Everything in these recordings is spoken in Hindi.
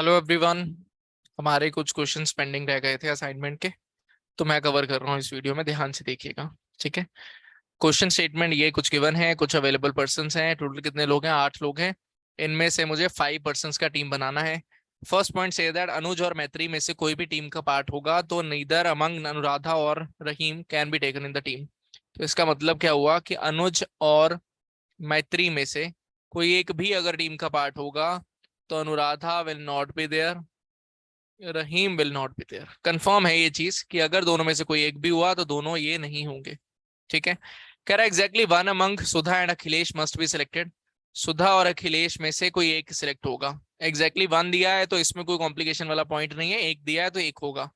Hello everyone. हमारे कुछ क्वेश्चंस पेंडिंग रह गए थे असाइनमेंट के, तो मैं कवर कर रहा हूँ इस वीडियो में, ध्यान से देखिएगा। ठीक है। क्वेश्चन स्टेटमेंट ये कुछ गिवन है, कुछ अवेलेबल पर्सन्स हैं। टोटल कितने लोग हैं? 8 लोग हैं। इनमें से मुझे 5 पर्सन्स का टीम बनाना है। फर्स्ट पॉइंट से दैट अनुज और मैत्री में से कोई भी टीम का पार्ट होगा तो नीदर अमंग अनुराधा और Rahim can be taken in the team. तो इसका मतलब क्या हुआ कि अनुज और मैत्री में से कोई एक भी अगर टीम का पार्ट होगा तो Anuradha will not be there, Rahim will not be there. Confirm है ये चीज कि अगर दोनों में से कोई एक भी हुआ तो दोनों ये नहीं होंगे। ठीक है। कह रहा है exactly one among Sudha and Akhilesh must be selected. Sudha और अखिलेश में से कोई एक सिलेक्ट होगा। एग्जैक्टली वन दिया है तो इसमें कोई कॉम्प्लिकेशन वाला पॉइंट नहीं है, एक दिया है तो एक होगा।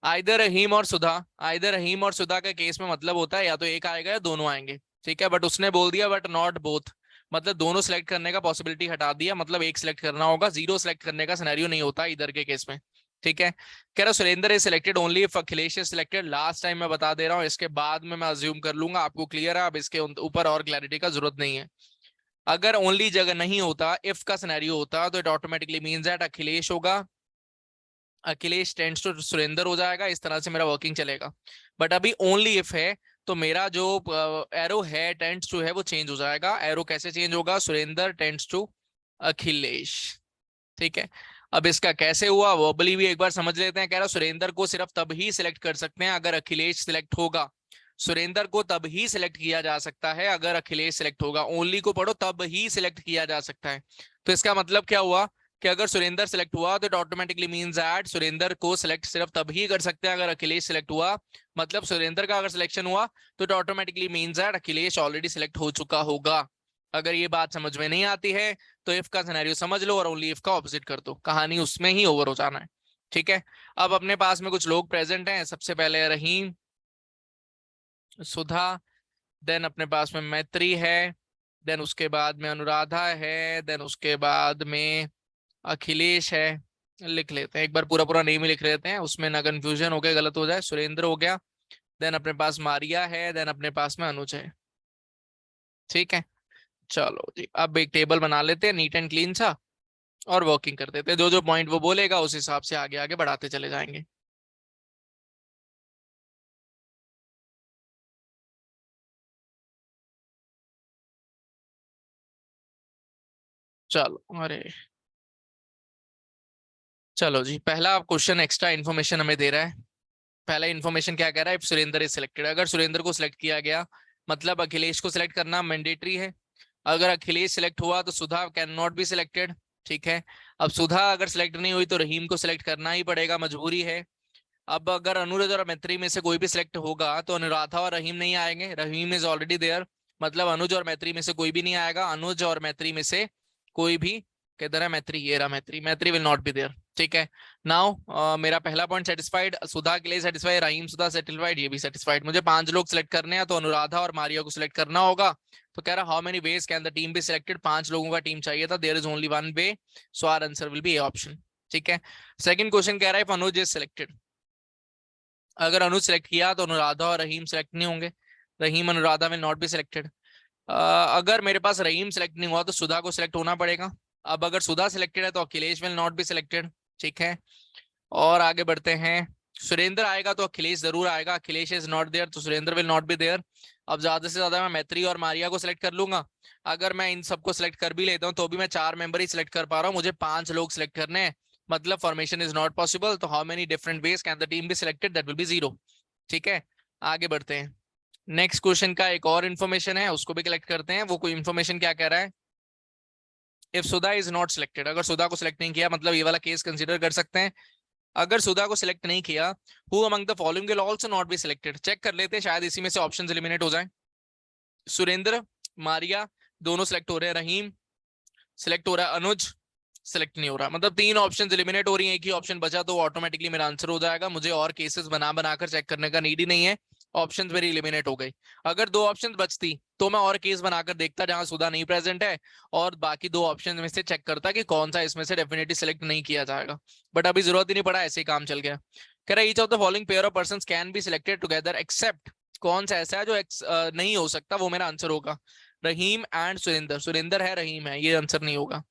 आइदर रहीम और सुधा, आइदर रहीम और सुधा का केस में मतलब होता है या तो एक आएगा या दोनों आएंगे। ठीक है, बट उसने बोल दिया बट नॉट बोथ, मतलब दोनों सिलेक्ट करने का पॉसिबिलिटी हटा दिया, मतलब एक सिलेक्ट करना होगा, जीरो सिलेक्ट करने का सिनेरियो नहीं होता इधर के केस में। ठीक है। कह रहा Surendra is selected only if Akhilesh is selected. Last time मैं बता दे रहा हूँ, इसके बाद में मैं अज्यूम कर लूंगा, आपको क्लियर है, अब इसके ऊपर और क्लैरिटी का जरूरत नहीं है। अगर ओनली जगह नहीं होता, इफ का सिनेरियो होता, तो it automatically means that Akhilesh होगा, अखिलेश टेंड्स टू सुरेंद्र हो जाएगा, इस तरह से मेरा वर्किंग चलेगा। बट अभी ओनली इफ है तो मेरा जो एरो है टेंड्स टू है वो चेंज हो जाएगा। एरो कैसे चेंज होगा? Surendra tends to Akhilesh. ठीक है। अब इसका कैसे हुआ वर्बली भी एक बार समझ लेते हैं। कह रहा सुरेंद्र को सिर्फ तब ही सिलेक्ट कर सकते हैं अगर अखिलेश सिलेक्ट होगा। सुरेंद्र को तब ही सिलेक्ट किया जा सकता है अगर अखिलेश सिलेक्ट होगा। ओनली को पढ़ो, तब ही सिलेक्ट किया जा सकता है। तो इसका मतलब क्या हुआ कि अगर सुरेंद्र सिलेक्ट हुआ तो it automatically means that Surendra को सिलेक्ट सिर्फ तब ही कर सकते हैं अगर अखिलेश सिलेक्ट हुआ। मतलब सुरेंद्र का अगर सिलेक्शन हुआ तो it automatically means that Akhilesh already select हो चुका होगा। अगर ये बात समझ में नहीं आती है तो इफ का सिनेरियो समझ लो और ओनली इफ का ऑपोजिट कर दो, कहानी उसमें ही ओवर हो जाना है। ठीक है। अब अपने पास में कुछ लोग प्रेजेंट हैं। सबसे पहले रहीम, सुधा, देन अपने पास में मैत्री है, देन उसके बाद में अनुराधा है, देन उसके बाद में अखिलेश है। लिख लेते हैं एक बार, पूरा पूरा नेम ही लिख लेते हैं, उसमें ना कंफ्यूजन हो गया, गलत हो जाए। सुरेंद्र हो गया, देन अपने पास मारिया है, देन अपने पास में अनुज है। ठीक है। चलो जी, अब एक टेबल बना लेते हैं नीट एंड क्लीन सा, और वर्किंग कर देते हैं। जो जो पॉइंट वो बोलेगा उस हिसाब से आगे आगे बढ़ाते चले जाएंगे। चलो, अरे चलो जी, पहला क्वेश्चन एक्स्ट्रा इन्फॉर्मेशन हमें दे रहा है। पहला इन्फॉर्मेशन क्या कह रहा है? इफ सुरेंद्र इज सिलेक्टेड, अगर सुरेंद्र को सिलेक्ट किया गया मतलब अखिलेश को सिलेक्ट करना मैंडेटरी है। अगर अखिलेश सिलेक्ट हुआ तो सुधा कैन नॉट बी सिलेक्टेड। ठीक है। अब सुधा अगर सिलेक्ट नहीं हुई तो रहीम को सिलेक्ट करना ही पड़ेगा, मजबूरी है। अब अगर अनुराधा और मैत्री में से कोई भी सिलेक्ट होगा तो अनुराधा और रहीम नहीं आएंगे, रहीम इज ऑलरेडी देयर। मतलब अनुज और मैत्री में से कोई भी नहीं आएगा, अनुज और मैत्री में से कोई भी। किधर है मैत्री? ये रहा मैत्री, मैत्री विल नॉट बी देयर। ठीक है। नाउ मेरा पहला पॉइंट सेटिस्फाइड, सुधा के लिए सेटिस्फाइड, रहीम सुधा सेटिस्फाइड, ये भी सेटिस्फाइड। मुझे 5 लोग सिलेक्ट करने हैं तो अनुराधा और मारिया को सिलेक्ट करना होगा। तो कह रहा how many ways can the team be selected? 5 लोगों का टीम चाहिए था, there is only one way, so our answer will be A option. ठीक है। सेकंड क्वेश्चन कह रहा है इफ अनुज इज सिलेक्टेड, अगर अनुज सेलेक्ट किया तो अनुराधा और रहीम सेलेक्ट नहीं होंगे, Rahim Anuradha will not be selected. अगर मेरे पास रहीम सेलेक्ट नहीं हुआ तो सुधा को सिलेक्ट होना पड़ेगा। अब अगर सुधा सिलेक्टेड है तो Akhilesh will not be selected. ठीक है। और आगे बढ़ते हैं। सुरेंद्र आएगा तो अखिलेश जरूर आएगा, अखिलेश इज नॉट देयर तो Surendra will not be there. अब ज्यादा से ज्यादा मैं मैत्री और मारिया को सिलेक्ट कर लूंगा। अगर मैं इन सबको सिलेक्ट कर भी लेता हूँ तो भी मैं 4 मेंबर ही सिलेक्ट कर पा रहा हूँ, मुझे 5 लोग सिलेक्ट करने हैं। मतलब फॉर्मेशन इज नॉट पॉसिबल। तो how many different veg can the team be selected? That will B 0। ठीक है। आगे बढ़ते हैं। नेक्स्ट क्वेश्चन का एक और इन्फॉर्मेशन है, उसको भी कलेक्ट करते हैं। वो कोई इन्फॉर्मेशन क्या कह रहा है? If Sudha is not selected, अगर सुधा को सिलेक्ट नहीं किया, मतलब ये वाला केस कंसीडर कर सकते हैं। अगर सुधा को सिलेक्ट नहीं किया, who among the following will also not be selected? Check कर लेते हैं, शायद इसी में से ऑप्शंस एलिमिनेट हो जाए। सुरेंद्र, मारिया, दोनों सिलेक्ट हो रहे हैं, रहीम सिलेक्ट हो रहा है, अनुज सिलेक्ट नहीं हो रहा। मतलब 3 ऑप्शंस एलिमिनेट हो रही हैं, एक ही ऑप्शन बचा तो ऑटोमेटिकली मेरा आंसर हो जाएगा। मुझे और केसेस बना बनाकर चेक करने का नीड ही नहीं है, ऑप्शंस मेरी एलिमिनेट हो गई। अगर 2 ऑप्शंस बचती तो मैं और केस बनाकर देखता जहां सुधा नहीं प्रेजेंट है, और बाकी 2 ऑप्शन में से चेक करता कि कौन सा इसमें से डेफिनेटली सिलेक्ट नहीं किया जाएगा। बट अभी जरूरत ही नहीं पड़ा, ऐसे ही काम चल गया। कह रहा each of the following pair of persons can be selected together except, कौन सा ऐसा है जो नहीं हो सकता, वो मेरा आंसर होगा। रहीम एंड सुरेंद्र, सुरेंद्र है रहीम है, ये आंसर नहीं होगा।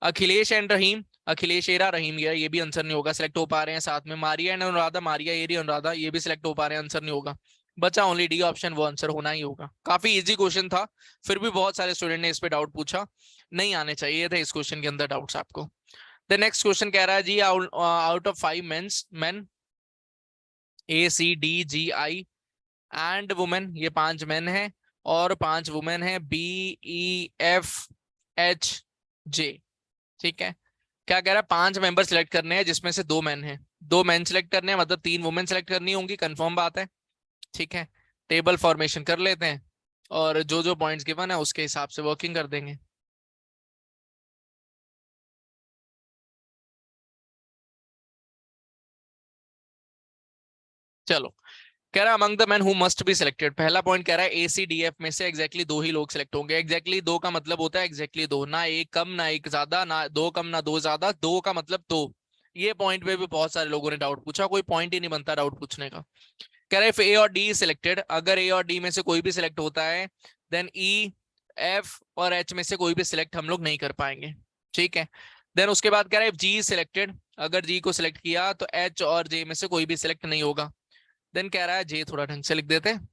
अखिलेश एंड रहीम, अखिलेश एरा, रहीम गया, ये भी आंसर नहीं होगा, सिलेक्ट हो पा रहे हैं साथ में। मारिया एंड अनुराधा, मारिया एरी अनुराधा, ये भी सिलेक्ट हो पा रहे हैं, आंसर नहीं होगा। बचा ओनली डी ऑप्शन, वो आंसर होना ही होगा। काफी इजी क्वेश्चन था, फिर भी बहुत सारे स्टूडेंट ने इस पे डाउट पूछा। नहीं आने चाहिए थे इस क्वेश्चन के अंदर डाउट्स आपको। द नेक्स्ट क्वेश्चन कह रहा है जी, out of 5 men, A C D G I and women, ये 5 मेन है और 5 वुमेन है, B E F H J. ठीक है, क्या कह रहा है, 5 मेंबर सिलेक्ट करने हैं जिसमें से 2 मेन हैं, 2 मेन सिलेक्ट करने हैं, मतलब 3 वुमेन सिलेक्ट करनी होंगी, कंफर्म बात है। ठीक है, टेबल फॉर्मेशन कर लेते हैं और जो जो पॉइंट्स गिवन है उसके हिसाब से वर्किंग कर देंगे। चलो, कह रहा है among the man who must be selected, पहला पॉइंट कह रहा है ACDF में से एग्जैक्टली 2 ही लोग सिलेक्ट होंगे। एग्जैक्टली 2 का मतलब होता है एग्जैक्टली 2, ना एक कम ना एक ज्यादा, ना 2 कम ना 2 ज्यादा, 2 का मतलब 2। ये पॉइंट पे भी बहुत सारे लोगों ने डाउट पूछा, कोई पॉइंट ही नहीं बनता डाउट पूछने का। कह रहे ए और डी सिलेक्टेड, अगर ए और डी में से कोई भी सिलेक्ट होता है देन ई एफ और एच में से कोई भी सिलेक्ट हम लोग नहीं कर पाएंगे। ठीक है, देन उसके बाद कह रहा है जी सिलेक्टेड, अगर जी को सिलेक्ट किया तो एच और जे में से कोई भी सिलेक्ट नहीं होगा। देन कह रहा है जे थोड़ा ढंग से लिख देते हैं।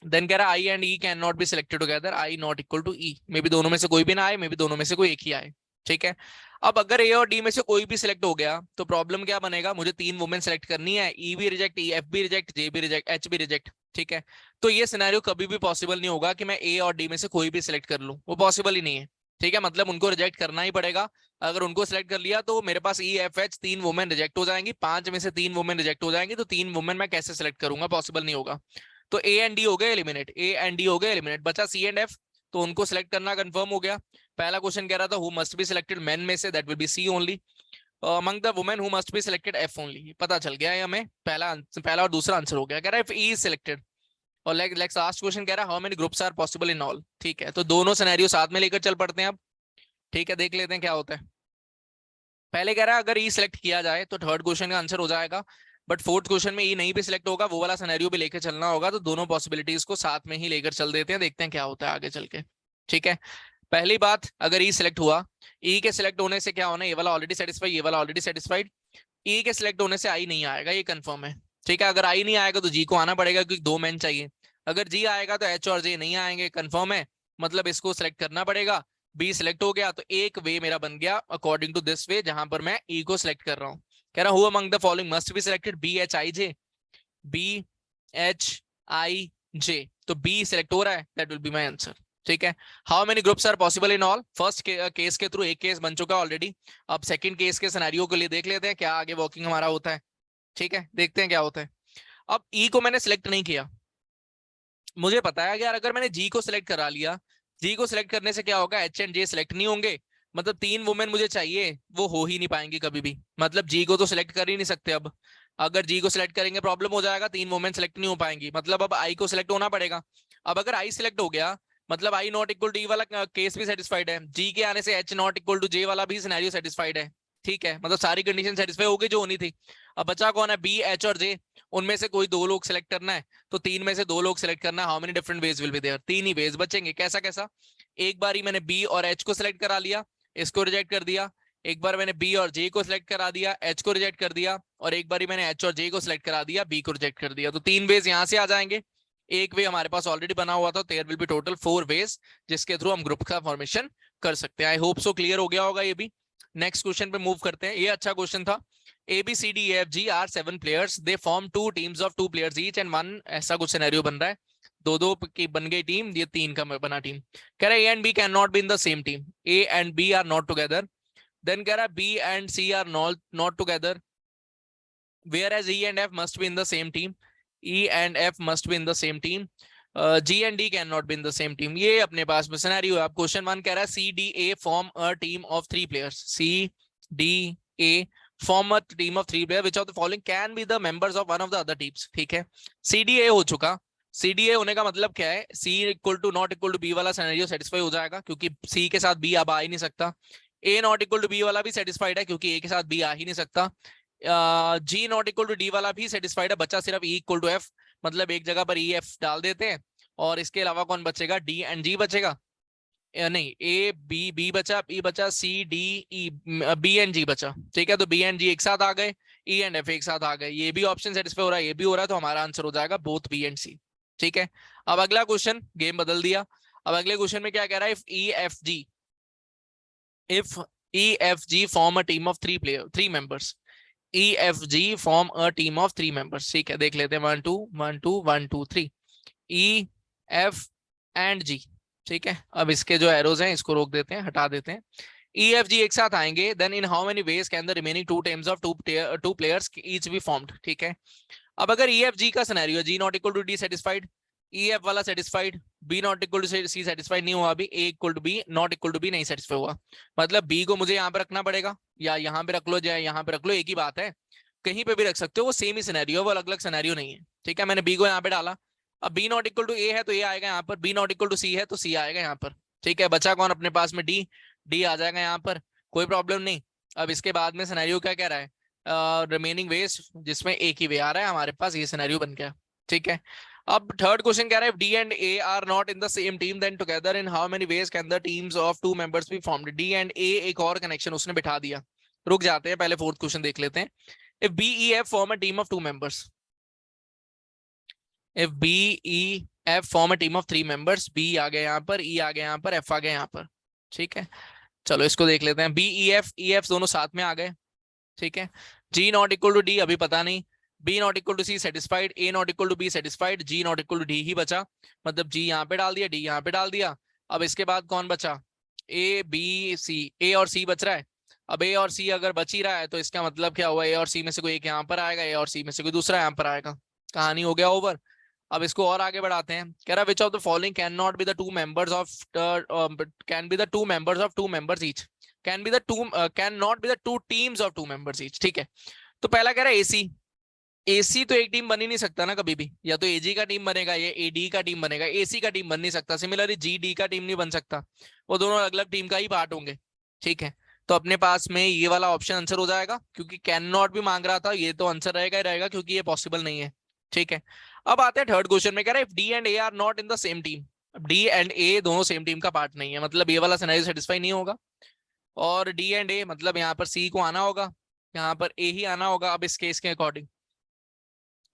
देन कह रहा है I and E can not be selected together, I not equal to E, may be दोनों में से कोई भी ना आए, मे बी दोनों में से कोई एक ही आए। ठीक है, अब अगर ए और डी में से कोई भी सिलेक्ट हो गया तो प्रॉब्लम क्या बनेगा, मुझे 3 वुमेन सेलेक्ट करनी है, ई भी रिजेक्ट, ई एफ भी रिजेक्ट, जे भी रिजेक्ट, एच भी रिजेक्ट। ठीक है, तो ये सिनेरियो कभी भी पॉसिबल नहीं होगा कि मैं ए और डी में से कोई भी सिलेक्ट कर लूं, वो पॉसिबल ही नहीं है। ठीक है, मतलब उनको रिजेक्ट करना ही पड़ेगा। अगर उनको सिलेक्ट कर लिया तो मेरे पास E F H 3 women reject हो जाएंगी, 5 में से 3 वुमेन रिजेक्ट हो जाएंगी, तो 3 वुमेन मैं कैसे सिलेक्ट करूंगा, पॉसिबल नहीं होगा। तो ए एंड डी हो गए एलिमिनेट, ए एंड डी हो गए एलिमिनेट, बचा सी एंड एफ, तो उनको सिलेक्ट करना कंफर्म हो गया। पहला क्वेश्चन कह रहा था who must be selected men में से, that will be C only, among the women who must be selected F only, पता चल गया है हमें, पहला और दूसरा आंसर हो गया। कह रहा है इफ ई इज सिलेक्टेड, और लेट्स लास्ट क्वेश्चन कह रहा है how many groups are possible in all. ठीक है, तो दोनों सिनेरियो साथ में लेकर चल पड़ते हैं अब। ठीक है, देख लेते हैं क्या होता है। पहले कह रहा है अगर ई सिलेक्ट किया जाए तो थर्ड क्वेश्चन का आंसर हो जाएगा, बट फोर्थ क्वेश्चन में ई नहीं भी सिलेक्ट होगा, वो वाला सिनेरियो भी लेकर चलना होगा, तो दोनों पॉसिबिलिटीज को साथ में ही लेकर चल देते हैं, देखते हैं क्या होता है आगे चल के। ठीक है, पहली बात, अगर ई सिलेक्ट हुआ, ई के सिलेक्ट होने से क्या होना, ये वाला ऑलरेडी सेटिस्फाइड, ये वाला ऑलरेडी सेटिस्फाइड, ई के सिलेक्ट होने से आई नहीं आएगा, ये कंफर्म है। ठीक है, अगर आई नहीं आएगा तो जी को आना पड़ेगा क्योंकि 2 मैन चाहिए। अगर जी आएगा तो एच और जे नहीं आएंगे, कंफर्म है, मतलब इसको सिलेक्ट करना पड़ेगा। बी सिलेक्ट हो गया तो एक वे मेरा बन गया अकॉर्डिंग टू दिस वे, जहां पर मैं ई को सिलेक्ट कर रहा हूं। कह रहा हूं among the following must be selected, B H I J, B H I J, तो बी सिलेक्ट हो रहा है, that will be my answer. ठीक है, how many groups are possible in all, first case के थ्रू एक केस बन चुका ऑलरेडी, अब सेकंड केस के सिनेरियो के लिए देख लेते हैं क्या आगे वर्किंग हमारा होता है। ठीक है, देखते हैं क्या होता है। अब ई को मैंने सिलेक्ट नहीं किया, मुझे पता है यार अगर मैंने जी को सिलेक्ट करा लिया, जी को सिलेक्ट करने से क्या होगा, एच एंड जे सिलेक्ट नहीं होंगे, मतलब 3 वुमेन मुझे चाहिए, वो हो ही नहीं पाएंगी कभी भी, मतलब जी को तो सिलेक्ट कर ही नहीं सकते अब। अगर जी को सिलेक्ट करेंगे प्रॉब्लम हो जाएगा, 3 वुमेन सिलेक्ट नहीं हो पाएंगी, मतलब अब आई को सिलेक्ट होना पड़ेगा। अब अगर आई सिलेक्ट हो गया, मतलब आई नॉट इक्वल टू ई वाला केस भी सेटिस्फाइड है, जी के आने से एच नॉट इक्वल टू जे वाला भी सिनेरियो सेटिस्फाइड है। ठीक है, मतलब सारी कंडीशन सेटिस्फाई हो गई जो होनी थी। अब बचा कौन है, बी एच और जे, उनमें से कोई 2 लोग सिलेक्ट करना है, तो 3 में से 2 लोग सिलेक्ट करना है। How many different ways will be there, 3 ही वेज बचेंगे। कैसा कैसा, एक बार ही मैंने बी और एच को सिलेक्ट करा लिया, इसको रिजेक्ट कर दिया, एक बार मैंने बी और जे को सिलेक्ट करा दिया, एच को रिजेक्ट कर दिया, और एक बार ही मैंने एच और जे को सिलेक्ट करा दिया, बी को रिजेक्ट कर दिया, तो 3 वेज यहां से आ जाएंगे। एक वे हमारे पास ऑलरेडी बना हुआ था, there will be total 4 ways जिसके थ्रू हम ग्रुप का फॉर्मेशन कर सकते हैं। आई होप सो क्लियर हो गया होगा ये भी। नेक्स्ट क्वेश्चन पे मूव करते हैं, ये अच्छा क्वेश्चन था। A B C D F G are 7 players, they form 2 teams of 2 players each and 1, ऐसा कुछ सिनेरियो बन रहा है, 2-2 की बन गई टीम, ये 3 का बना टीम। कह रहा है A and B can not be in the same team, A and B are not together. Then कह रहा है B and C are not together, whereas E and F must be in the same team, E and F must be in the same team, G and D can not be in the same team. ये अपने पास में सिनेरियो है। अब क्वेश्चन 1 कह रहा है C D A form a team of 3 players, C D A form a team of 3 player, which of the following can be the members of one of the other teams. ठीक है, सी डी ए हो चुका, सी डी ए होने का मतलब क्या है, C equal to not equal to B वाला सिनेरियो सेटिस्फाई हो जाएगा क्योंकि सी के साथ बी अब आ ही नहीं सकता। ए नॉट इक्वल टू बी वाला भी सेटिस्फाइड है क्योंकि ए के साथ बी आ ही नहीं सकता। जी नॉट इक्वल टू डी वाला भी सेटिस्फाइड है, बचा सिर्फ ई इक्वल टू एफ, मतलब एक जगह पर ई एफ डाल देते हैं, और इसके अलावा कौन बचेगा, डी एंड जी बचेगा। नहीं, ए बी, बी बचा, बी बचा, C D E, B and G बचा। ठीक है, तो बी एंड जी एक साथ आ गए, ई एंड एफ एक साथ आ गए, ये भी ऑप्शन सेटिस्फाई हो रहा है, ये भी हो रहा है, तो हमारा आंसर हो जाएगा बोथ बी एंड सी। ठीक है, अब अगला क्वेश्चन, गेम बदल दिया। अब अगले क्वेश्चन में क्या कह रहा है, if E F ji form a team of three members, E F ji form a team of three members. ठीक है, देख लेते हैं, 1 2 1 2 1 2 3, ई एफ एंड जी। ठीक है, अब इसके जो एरोज हैं इसको रोक देते हैं, हटा देते हैं। ई एफ जी एक साथ आएंगे, then in how many ways can the remaining two teams of two players each be formed. ठीक है, अब अगर ई एफ जी का scenario, G not equal to D satisfied, E F वाला satisfied, B not equal to C satisfied नहीं हुआ, अभी A equal to B not equal to B नहीं सेटिस्फाई हुआ, मतलब बी को मुझे यहाँ पे रखना पड़ेगा, या यहाँ पे रख लो, या यहाँ पे रख लो, एक ही बात है, कहीं पे भी रख सकते हो, वो सेम ही सिनेरियो, वो अलग अलग सिनेरियो नहीं है। ठीक है, मैंने बी को यहाँ पे डाला, अब बी नॉट इक्वल टू ए है तो ए आएगा यहाँ पर, बी नॉट इक्वल टू सी है तो सी आएगा यहाँ पर। ठीक है, बचा कौन अपने पास में, डी, डी आ जाएगा यहाँ पर, कोई प्रॉब्लम नहीं। अब इसके बाद में सिनेरियो क्या कह रहा है, रिमेनिंग वेज जिसमें एक ही वे आ रहा है हमारे पास, ये सिनेरियो बन गया। ठीक है, अब थर्ड क्वेश्चन कह रहा है, D and A are not in the same team, then together in how many ways can the teams of two members be formed. D and A एक और कनेक्शन उसने बिठा दिया, रुक जाते हैं, पहले फोर्थ क्वेश्चन देख लेते हैं। If B E F form a team of two members, if B E F form a team of three members, B आ गया यहाँ पर, ई आ गया यहाँ पर, एफ आ गया यहाँ पर। ठीक है, चलो इसको देख लेते हैं, बी ई एफ दोनों साथ में आ गए। ठीक है, G not equal to D अभी पता नहीं, B not equal to C satisfied, A not equal to B satisfied, G not equal to D ही बचा, मतलब जी यहाँ पे डाल दिया, डी यहाँ पे डाल दिया। अब इसके बाद कौन बचा, ए बी सी, ए और सी बच रहा है। अब ए और सी अगर बच ही रहा है तो इसका मतलब क्या हुआ, ए और सी में से कोई एक यहाँ पर आएगा, ए और सी में से कोई दूसरा यहाँ पर आएगा, कहानी हो गया ओवर। अब इसको और आगे बढ़ाते हैं, कह रहा which of the following can not be the two members of, can be the two members of two members each, can be the two, can not be the two teams of two members each. ठीक है, तो पहला कह रहा है एसी, एसी तो एक टीम बन ही नहीं सकता ना कभी भी, या तो एजी का टीम बनेगा या एडी का टीम बनेगा, एसी का टीम बन नहीं सकता। सिमिलरली जी डी का टीम नहीं बन सकता, वो दोनों अलग अलग टीम का ही पार्ट होंगे। ठीक है, तो अपने पास में ये वाला ऑप्शन आंसर हो जाएगा, क्योंकि कैन नॉट भी मांग रहा था, ये तो आंसर रहेगा ही रहेगा, क्योंकि ये पॉसिबल नहीं है। ठीक है, अब आते हैं थर्ड क्वेश्चन में, कह रहा है if D and A are not in the same team, D and A दोनों सेम टीम का पार्ट नहीं है, मतलब ये वाला सिनेरियो सेटिस्फाई नहीं होगा, और डी एंड ए मतलब यहाँ पर सी को आना होगा, यहाँ पर ए ही आना होगा, अब इस केस के अकॉर्डिंग।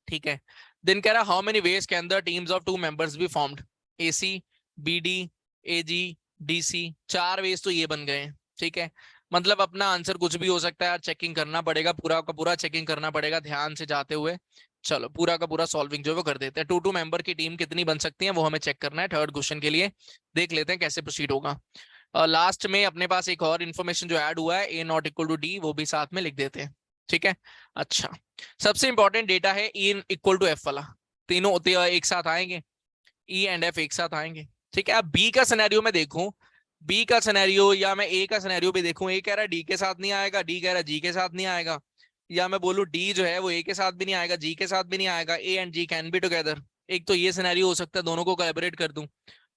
ठीक है, देन कह रहा how many ways can the teams of two members be formed, A C, B D, A G, D C, चार वेज तो ये बन गए हैं। ठीक है, मतलब अपना आंसर कुछ भी हो सकता है यार, चेकिंग करना पड़ेगा, पूरा का पूरा चेकिंग करना पड़ेगा ध्यान से जाते हुए। चलो पूरा का पूरा सॉल्विंग जो है वो कर देते हैं, टू टू मेंबर की टीम कितनी बन सकती है वो हमें चेक करना है थर्ड क्वेश्चन के लिए, देख लेते हैं कैसे प्रोसीड होगा। लास्ट में अपने पास एक और इन्फॉर्मेशन जो ऐड हुआ है, ए नॉट इक्वल टू डी, वो भी साथ में लिख देते हैं। ठीक है, अच्छा, सबसे इंपॉर्टेंट डेटा है ई इक्वल टू एफ वाला, तीनों एक साथ आएंगे, ई एंड एफ एक साथ आएंगे। ठीक है, अब बी का सिनेरियो में देखूं, बी का सिनेरियो या मैं ए का सिनेरियो भी देखूं, ए कह रहा है डी के साथ नहीं आएगा, डी कह रहा है जी के साथ नहीं आएगा, या मैं बोलूं डी जो है वो ए के साथ भी नहीं आएगा, जी के साथ भी नहीं आएगा, A and G can be together. एक तो ये सिनेरियो हो सकता है दोनों को कोलैबोरेट कर दूं,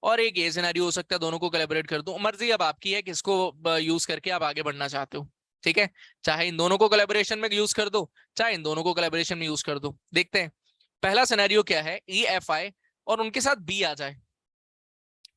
और एक ये सिनेरियो हो सकता है दोनों को कोलैबोरेट कर दूं, मर्जी अब आपकी है किसको यूज करके आप आगे बढ़ना चाहते हो। ठीक है, चाहे इन दोनों को कोलैबोरेशन में यूज कर दो, चाहे इन दोनों को कोलैबोरेशन में यूज कर दो। देखते हैं पहला सिनेरियो क्या है, ई एफ आई और उनके साथ बी आ जाए।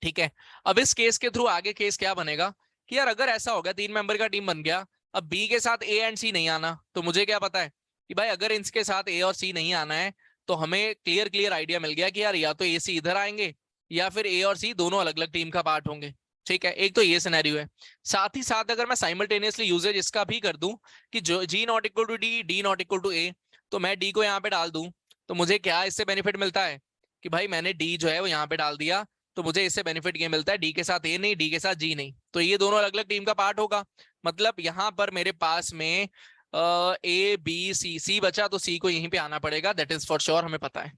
ठीक है, अब इस केस के थ्रू आगे केस क्या बनेगा कि यार अगर ऐसा हो गया, तीन मेंबर का टीम बन गया, अब बी के साथ ए एंड सी नहीं आना, तो मुझे क्या पता है कि भाई अगर इनके साथ ए और सी नहीं आना है, तो हमें क्लियर क्लियर आइडिया मिल गया कि यार या तो ए सी इधर आएंगे, या फिर ए और सी दोनों अलग अलग टीम का पार्ट होंगे। ठीक है, एक तो ये सिनेरियो है। साथ ही साथ अगर मैं साइमल्टेनियसली यूजेज इसका भी कर दूं कि जो G not equal to D, D not equal to A, तो मैं डी को यहाँ पे डाल दूं, तो मुझे क्या इससे बेनिफिट मिलता है कि भाई मैंने डी जो है वो यहाँ पे डाल दिया, तो मुझे इससे बेनिफिट ये मिलता है, डी के साथ ए नहीं, डी के साथ जी नहीं, तो ये दोनों अलग अलग टीम का पार्ट होगा। मतलब यहाँ पर मेरे पास में ए बी सी, सी बचा तो सी को यहीं पे आना पड़ेगा, दैट इज फॉर श्योर, हमें पता है।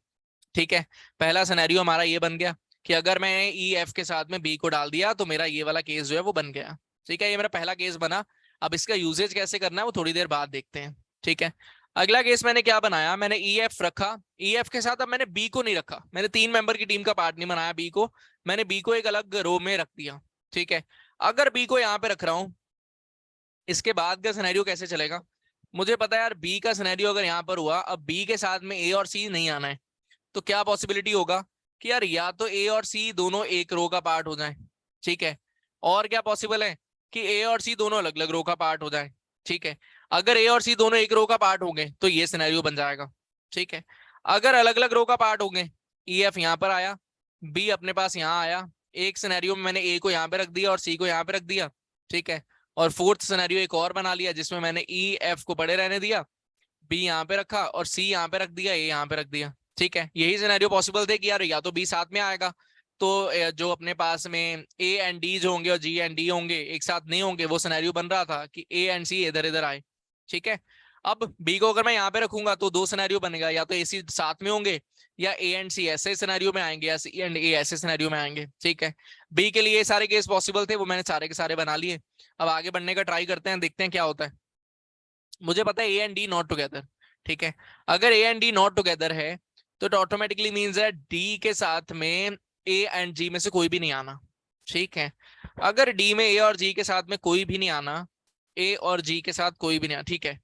ठीक है, पहला सिनेरियो हमारा ये बन गया कि अगर मैं ई एफ के साथ में बी को डाल दिया तो मेरा ये वाला केस जो है वो बन गया। ठीक है, ये मेरा पहला केस बना। अब इसका यूजेज कैसे करना है वो थोड़ी देर बाद देखते हैं। ठीक है, अगला केस मैंने क्या बनाया, मैंने ई एफ रखा, ई एफ के साथ अब मैंने बी को नहीं रखा, मैंने तीन मेंबर की टीम का पार्ट नहीं बनाया बी को, मैंने बी को एक अलग रो में रख दिया। ठीक है, अगर बी को यहाँ पे रख रहा हूं, इसके बाद का सिनेरियो कैसे चलेगा, मुझे पता है यार बी का सिनेरियो अगर यहाँ पर हुआ, अब बी के साथ में ए और सी नहीं आना है, तो क्या पॉसिबिलिटी होगा कि यार या तो ए और सी दोनों एक रो का पार्ट हो जाए। ठीक है, और क्या पॉसिबल है कि ए और सी दोनों अलग अलग रो का पार्ट हो जाए, ठीक है। अगर ए और सी दोनों एक रो का पार्ट हो गए तो ये सिनेरियो बन जाएगा, ठीक है। अगर अलग अलग रो का पार्ट हो गए, ई एफ यहाँ पर आया, बी अपने पास यहाँ आया, एक सिनेरियो में मैंने ए को यहाँ पे रख दिया और सी को यहाँ पे रख दिया, ठीक है। और फोर्थ सिनेरियो एक और बना लिया जिसमें मैंने ई एफ को पड़े रहने दिया, बी यहाँ पे रखा और सी यहाँ पे रख दिया, ए यहाँ पे रख दिया, ठीक है। यही सिनेरियो पॉसिबल थे कि यार या तो बी साथ में आएगा, तो जो अपने पास में ए एंड डी जो होंगे और जी एंड डी होंगे एक साथ नहीं होंगे, वो सिनेरियो बन रहा था कि ए एंड सी इधर इधर आए, ठीक है। अब बी को अगर मैं यहाँ पे रखूंगा तो दो सिनेरियो बनेगा, या तो ए सी साथ में होंगे या ए एंड सी ऐसे सिनेरियो में आएंगे या सी एंड ए ऐसे सिनेरियो में आएंगे, ठीक है। बी के लिए सारे केस पॉसिबल थे, वो मैंने सारे के सारे बना लिए। अब आगे बढ़ने का ट्राई करते हैं, देखते हैं क्या होता है। मुझे पता है A and D not together, ठीक है। अगर A and D not together है तो ऑटोमेटिकली मीन्स है डी के साथ में ए एंड जी में से कोई भी नहीं आना, ठीक है। अगर डी में ए और जी के साथ में कोई भी नहीं आना, ए और जी के साथ कोई भी नहीं आना, ठीक है।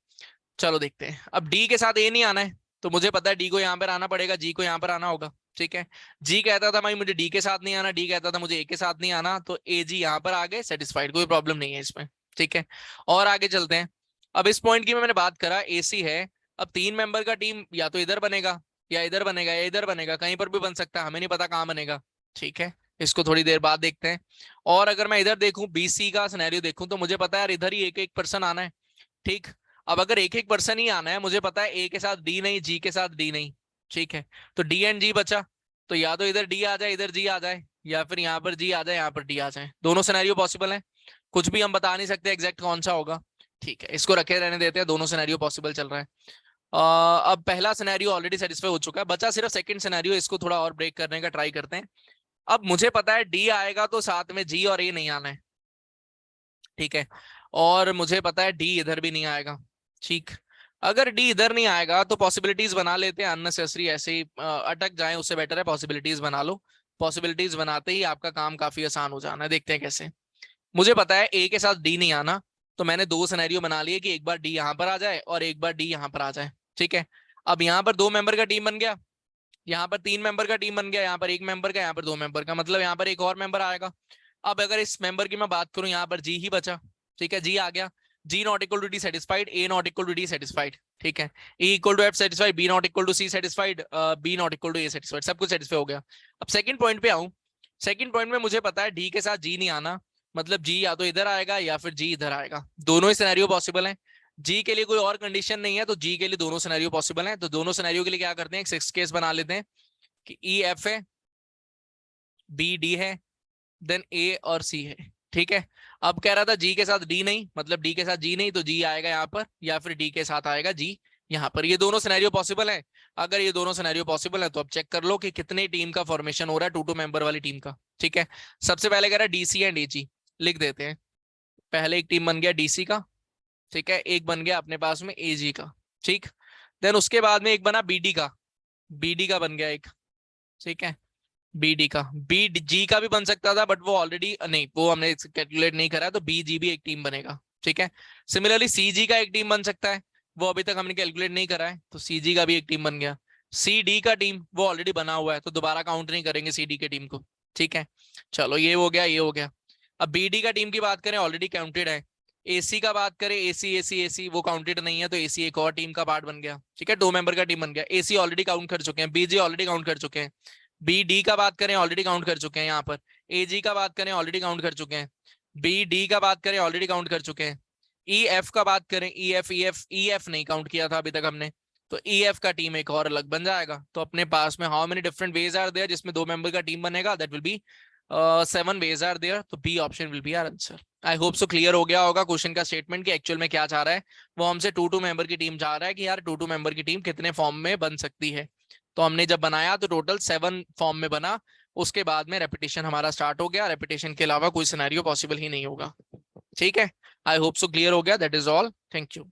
चलो देखते हैं, अब डी के साथ ए नहीं आना है तो मुझे पता है डी को यहाँ पर आना पड़ेगा, जी को यहाँ पर आना होगा, ठीक है। जी कहता था भाई मुझे डी के साथ नहीं आना, डी कहता था मुझे ए के साथ नहीं आना, तो ए जी यहाँ पर आ गए, सेटिस्फाइड, कोई प्रॉब्लम नहीं है इसमें, ठीक है। और आगे चलते हैं। अब इस पॉइंट की मैंने बात करा, एसी है, अब 3 मेंबर का टीम या तो इधर बनेगा या इधर बनेगा या इधर बनेगा, कहीं पर भी बन सकता है, हमें नहीं पता कहाँ बनेगा, ठीक है। इसको थोड़ी देर बाद देखते हैं। और अगर मैं इधर देखूं, बीसी का सिनेरियो देखूं, तो मुझे पता है यार इधर ही एक एक पर्सन आना है, ठीक। अब अगर एक एक पर्सन ही आना है, मुझे पता है ए के साथ डी नहीं, जी के साथ डी नहीं, ठीक है। तो डी एंड जी बचा, तो या तो इधर डी आ जाए इधर जी आ जाए, या फिर यहाँ पर जी आ जाए यहाँ पर डी आ जाए, दोनों सिनेरियो पॉसिबल है। कुछ भी हम बता नहीं सकते एग्जैक्ट कौन सा होगा, ठीक है। इसको रखे रहने देते हैं, दोनों सिनेरियो पॉसिबल चल रहा है। अब पहला सिनेरियो ऑलरेडी सेटिस्फाई हो चुका है, बचा सिर्फ सेकंड सिनेरियो, इसको थोड़ा और ब्रेक करने का ट्राई करते हैं। अब मुझे पता है डी आएगा तो साथ में जी और ए नहीं आना है, ठीक है। और मुझे पता है डी इधर भी नहीं आएगा, ठीक। अगर डी इधर नहीं आएगा तो पॉसिबिलिटीज बना लेते हैं, अननेसेसरी ऐसे ही अटक जाए उससे बेटर है पॉसिबिलिटीज बना लो। पॉसिबिलिटीज बनाते ही आपका काम काफी आसान हो जाना है, देखते हैं कैसे। मुझे पता है ए के साथ डी नहीं आना, तो मैंने दो सिनेरियो बना लिए कि एक बार डी यहाँ पर आ जाए और एक बार डी यहाँ पर आ जाए, ठीक है। अब यहाँ पर 2 मेंबर का टीम बन गया, यहाँ पर 3 मेंबर का टीम बन गया, यहाँ पर 1 मेंबर का, यहाँ पर 2 मेंबर का, मतलब यहाँ पर एक और मेंबर आएगा। अब अगर इस मेंबर की मैं बात करूं, यहाँ पर जी ही बचा, ठीक है, जी आ गया। G not equal to D satisfied, A not equal to D satisfied, ठीक है। A equal to F satisfied, B not equal to C satisfied, B not equal to A satisfied, सब कुछ सेटिस्फाई हो गया। अब सेकंड पॉइंट पे आऊं, सेकंड पॉइंट में मुझे पता है डी के साथ जी नहीं आना, मतलब जी या तो इधर आएगा या फिर जी इधर आएगा, दोनों ही सिनेरियो पॉसिबल है। जी के लिए कोई और कंडीशन नहीं है, तो जी के लिए दोनों सिनेरियो पॉसिबल है। तो दोनों सिनेरियो के लिए क्या करते हैं, एक 6 केस बना लेते हैं कि ई एफ है, बी डी है, देन ए और सी है, ठीक है। अब कह रहा था जी के साथ डी नहीं, मतलब डी के साथ जी नहीं तो जी आएगा यहाँ पर, या फिर डी के साथ आएगा जी यहाँ पर, ये दोनों सिनेरियो पॉसिबल है। अगर ये दोनों सिनेरियो पॉसिबल है तो अब चेक कर लो कि कितने टीम का फॉर्मेशन हो रहा है, 2 मेंबर वाली टीम का, ठीक है। सबसे पहले कह रहा है डीसी एंड एजी, लिख देते हैं। पहले एक टीम बन गया डीसी का, ठीक है, एक बन गया अपने पास में एजी का, ठीक। देन उसके बाद में एक बना बीडी का, बीडी का बन गया एक, ठीक है। बीडी का, बी जी का भी बन सकता था बट वो ऑलरेडी नहीं, वो हमने कैलकुलेट नहीं करा, तो बी जी भी एक टीम बनेगा, ठीक है। सिमिलरली सी जी का एक टीम बन सकता है, वो अभी तक हमने कैलकुलेट नहीं करा है, तो सी जी का भी एक टीम बन गया। सी डी का टीम वो ऑलरेडी बना हुआ है, तो दोबारा काउंट नहीं करेंगे सी डी के टीम को, ठीक है। चलो ये हो गया, ये हो गया। अब बी डी का टीम की बात करें, ऑलरेडी काउंटेड है। एसी का बात करें, एसी एसी एसी वो काउंटेड नहीं है, तो एसी एक और टीम का पार्ट बन गया, ठीक है, 2 मेंबर का टीम बन गया। एसी ऑलरेडी काउंट कर चुके हैं, बीजी ऑलरेडी काउंट कर चुके हैं, बी डी का बात करें ऑलरेडी काउंट कर चुके हैं यहाँ पर, ए जी का बात करें ऑलरेडी काउंट कर चुके हैं, बी डी का बात करें ऑलरेडी काउंट कर चुके हैं, ई एफ का बात करें, ई एफ नहीं काउंट किया था अभी तक हमने, तो ई एफ का टीम एक और अलग बन जाएगा। तो अपने पास में how many different ways are there जिसमें 2 मेंबर का टीम बनेगा, that will be 7 ways are there, तो B option will be our answer. I hope so clear हो गया होगा क्वेश्चन का स्टेटमेंट कि एक्चुअल में क्या चाह रहा है। वो हमसे 2 मेंबर की टीम चाह रहा है कि यार 2 मेंबर की टीम कितने फॉर्म में बन सकती है। तो हमने जब बनाया तो टोटल 7 फॉर्म में बना, उसके बाद में रेपिटेशन हमारा स्टार्ट हो गया, रेपिटेशन के अलावा कोई सिनेरियो पॉसिबल ही नहीं होगा, ठीक है। आई होप सो क्लियर हो गया, that is all, thank you.